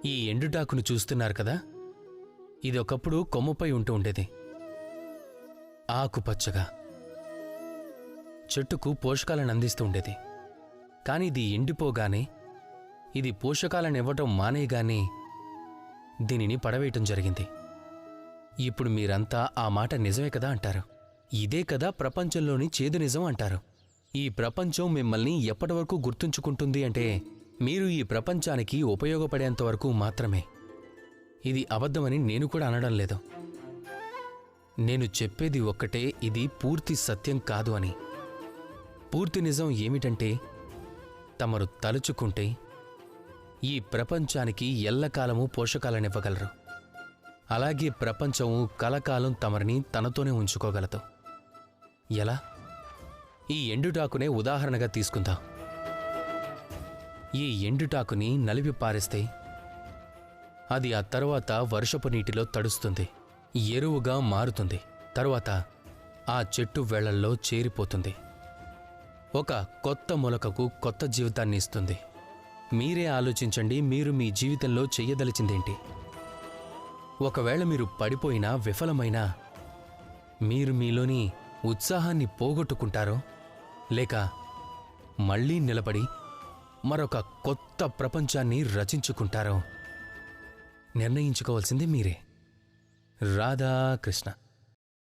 ఈ ఎండుటాకును చూస్తున్నారు కదా, ఇది ఒకప్పుడు కొమ్మపై ఉంటూ ఉండేది. ఆకుపచ్చగా చెట్టుకు పోషకాలను అందిస్తూ ఉండేది. కాని ఇది ఎండిపోగానే, ఇది పోషకాలను ఇవ్వటం మానేగానే దీనిని పడవేయటం జరిగింది. ఇప్పుడు మీరంతా ఆ మాట నిజమే కదా అంటారు. ఇదే కదా ప్రపంచంలోని చేదు నిజం అంటారు. ఈ ప్రపంచం మిమ్మల్ని ఎప్పటివరకు గుర్తుంచుకుంటుంది అంటే మీరు ఈ ప్రపంచానికి ఉపయోగపడేంతవరకు మాత్రమే. ఇది అబద్ధమని నేను కూడా అనడం లేదు. నేను చెప్పేది ఒక్కటే, ఇది పూర్తి సత్యం కాదు అని. పూర్తి నిజం ఏమిటంటే, తమరు తలుచుకుంటే ఈ ప్రపంచానికి ఎల్లకాలము పోషకాలనివ్వగలరు. అలాగే ప్రపంచము కలకాలం తమరిని తనతోనే ఉంచుకోగలదు. ఎలా? ఈ ఎండుటాకునే ఉదాహరణగా తీసుకుందాం. ఈ ఎండుటాకుని నలిపి పారేస్తే అది ఆ తరువాత వర్షపు నీటిలో తడుస్తుంది, ఎరువుగా మారుతుంది. తరువాత ఆ చెట్టు వేళ్లల్లో చేరిపోతుంది. ఒక కొత్త మొలకకు కొత్త జీవితాన్ని ఇస్తుంది. మీరే ఆలోచించండి, మీరు మీ జీవితంలో చెయ్యదలిచిందేంటి? ఒకవేళ మీరు పడిపోయినా, విఫలమైనా, మీరు మీలోని ఉత్సాహాన్ని పోగొట్టుకుంటారో లేక మళ్లీ నిలబడి మరొక కొత్త ప్రపంచాన్ని రచించుకుంటారో నిర్ణయించుకోవాల్సింది మీరే. రాధాకృష్ణ.